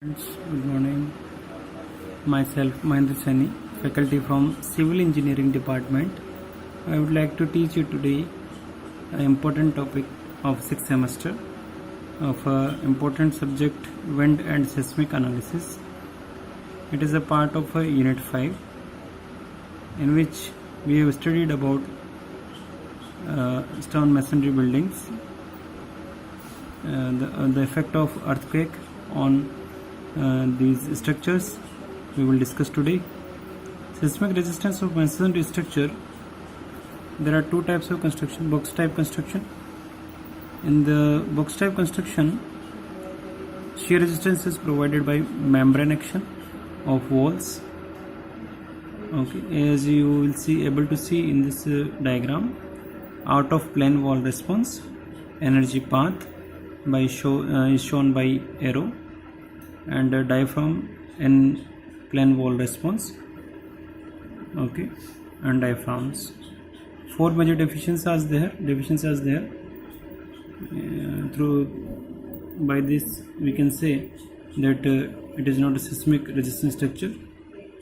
Good morning. Myself Mahendra Sani, faculty from Civil Engineering Department. I would like to teach you today an important topic of 6th semester of important subject wind and seismic analysis. It is a part of unit 5 in which we have studied about stone masonry buildings, the effect of earthquake on these structures we will discuss today. Seismic resistance of masonry structure. There are two types of construction: box type construction. In the box type construction, shear resistance is provided by membrane action of walls. Okay, as you will see able to see in this diagram, out of plane wall response, energy path is shown by arrow, and diaphragm in plane wall response. Okay, and diaphragms. Four major deficiencies are there. By this we can say that it is not a seismic resistant structure.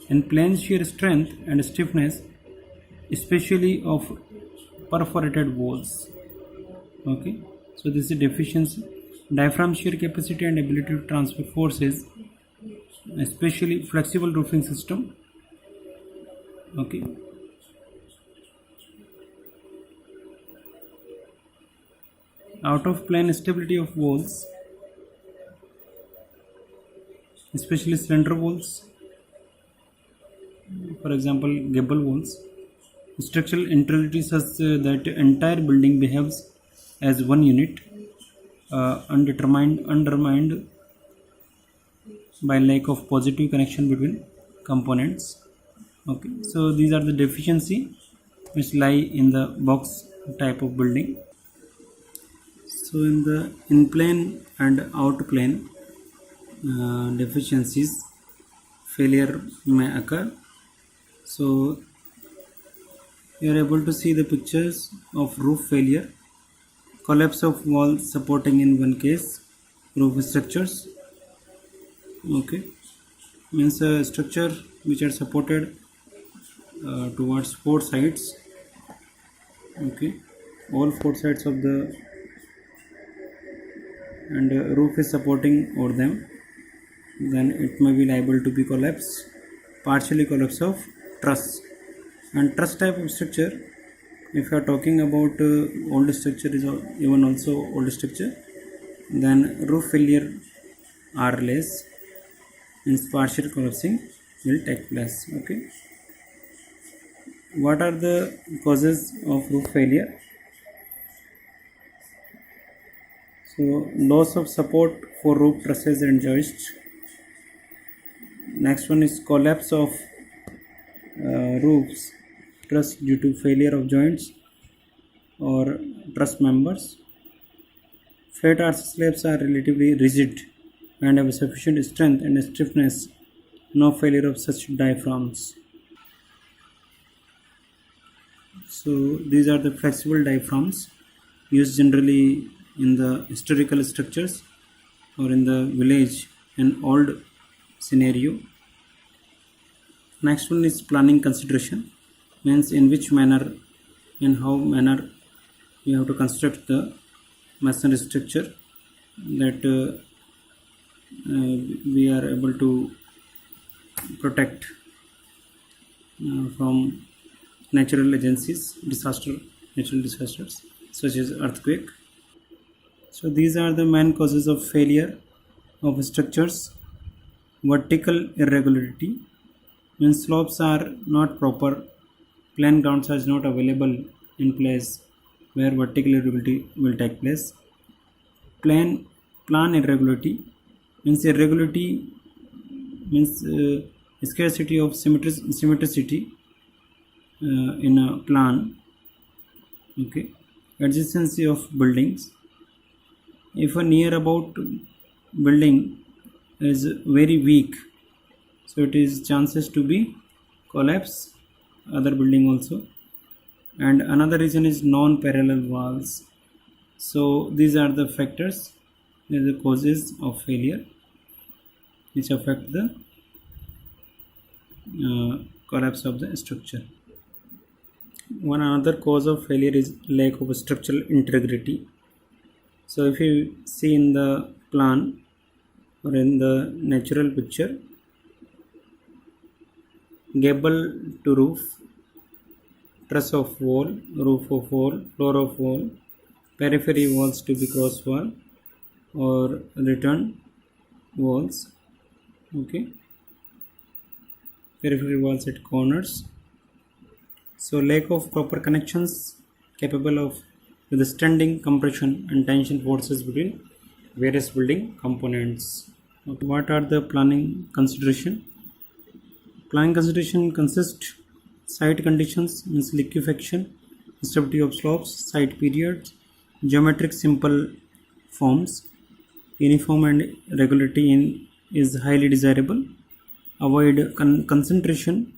In plane shear strength and stiffness, especially of perforated walls. Okay, so this is deficiency. Diaphragm shear capacity and ability to transfer forces, especially flexible roofing system. Okay, out of plane stability of walls, especially slender walls, for example gable walls. Structural integrity such that entire building behaves as one unit, undermined by lack of positive connection between components. Okay, so these are the deficiency which lie in the box type of building. So in the in plane and out plane deficiencies, failure may occur. So you are able to see the pictures of roof failure, collapse of walls supporting in one case, roof structures. Okay, means a structure which are supported towards four sides. Okay, all four sides of the and roof is supporting over them, then it may be liable to be collapse, partially collapse of truss. And truss type of structure, if you are talking about old structure is even also old structure, then roof failure are less, means partial collapsing will take place. Okay, what are the causes of roof failure? So loss of support for roof trusses and joists. Next one is collapse of roofs truss due to failure of joints or truss members. Flat arch slabs are relatively rigid and have sufficient strength and stiffness. No failure of such diaphragms. So these are the flexible diaphragms used generally in the historical structures or in the village and old scenario. Next one is planning consideration, means in which manner, in how manner you have to construct the masonry structure, that we are able to protect from natural agencies, natural disasters such as earthquake. So these are the main causes of failure of structures. Vertical irregularity, means slopes are not proper, plane grounds are not available in place where vertical irregularity will take place. Plan irregularity, means irregularity means scarcity of symmetricity in a plan. Okay, adjacency of buildings. If a near about building is very weak, so it is chances to be collapse other building also. And another reason is non-parallel walls. So these are the factors, these are the causes of failure. which affect the collapse of the structure. One another cause of failure is lack of structural integrity. So if you see in the plan or in the natural picture, gable to roof, truss of wall, roof of wall, floor of wall, periphery walls to be cross wall or return walls, okay, periphery walls at corners. So lack of proper connections capable of withstanding compression and tension forces between various building components. Okay. What are the planning consideration? Planning consideration consist site conditions, means liquefaction, stability of slopes, site periods, geometric simple forms, uniform and regularity is highly desirable. Avoid concentration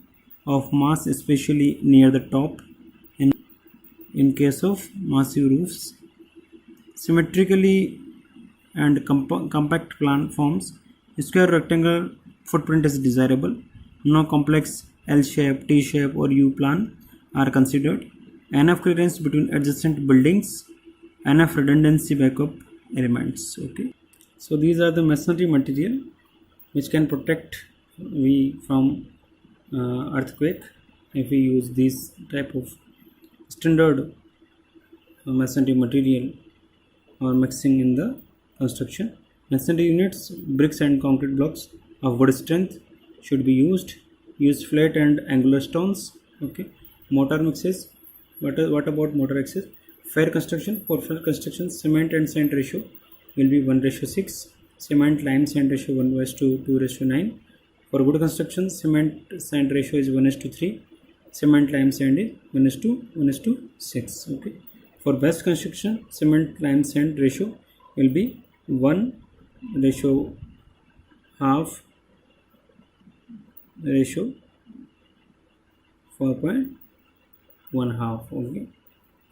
of mass, especially near the top in case of massive roofs. Symmetrically and compact plan forms, square rectangular footprint is desirable. No complex L shape, T shape or U plan are considered. Enough clearance between adjacent buildings, enough redundancy backup elements. Okay, so these are the masonry material which can protect we from earthquake if we use this type of standard masonry material or mixing in the construction. Masonry units, bricks and concrete blocks of good strength should be used. Use flat and angular stones. Okay, mortar mixes. What about mortar mixes? Fair construction. For fair construction, cement and sand ratio will be 1:6. Cement lime sand ratio 1:2:9. For good construction, cement sand ratio is 1:3. Cement lime sand is 1:6. Okay. For best construction, cement lime sand ratio will be 1:1/2 ratio 4.1/2. Okay.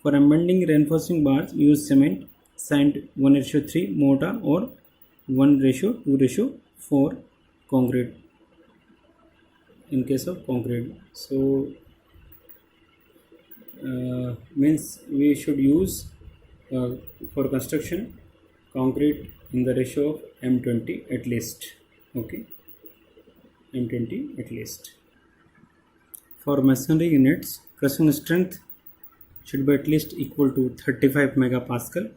For embedding reinforcing bars, use cement sand 1:3, mortar or 1:2:4 concrete in case of concrete. So means we should use for construction concrete in the ratio of M20 at least. Okay, M20 at least. For masonry units, crushing strength should be at least equal to 35 megapascal,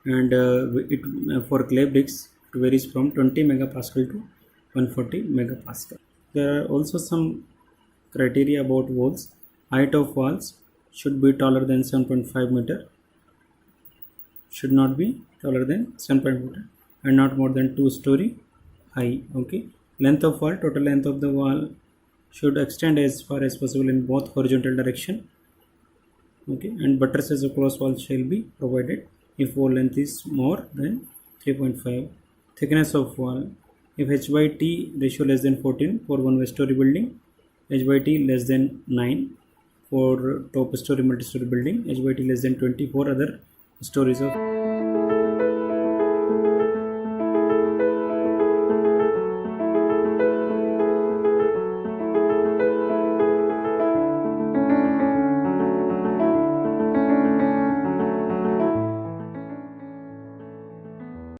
and for clay bricks it varies from 20 megapascal to 140 megapascal. There are also some criteria about walls. Height of walls should be taller than 7.5 meter, should not be taller than 7.5 meter and not more than 2 story high. Okay. Length of wall, total length of the wall should extend as far as possible in both horizontal direction. Okay, and buttresses across wall shall be provided if wall length is more than 3.5. Thickness of wall, if h/t ratio less than 14 for one story building, h/t less than 9 for top story multi-story building, h/t less than 20 for other stories of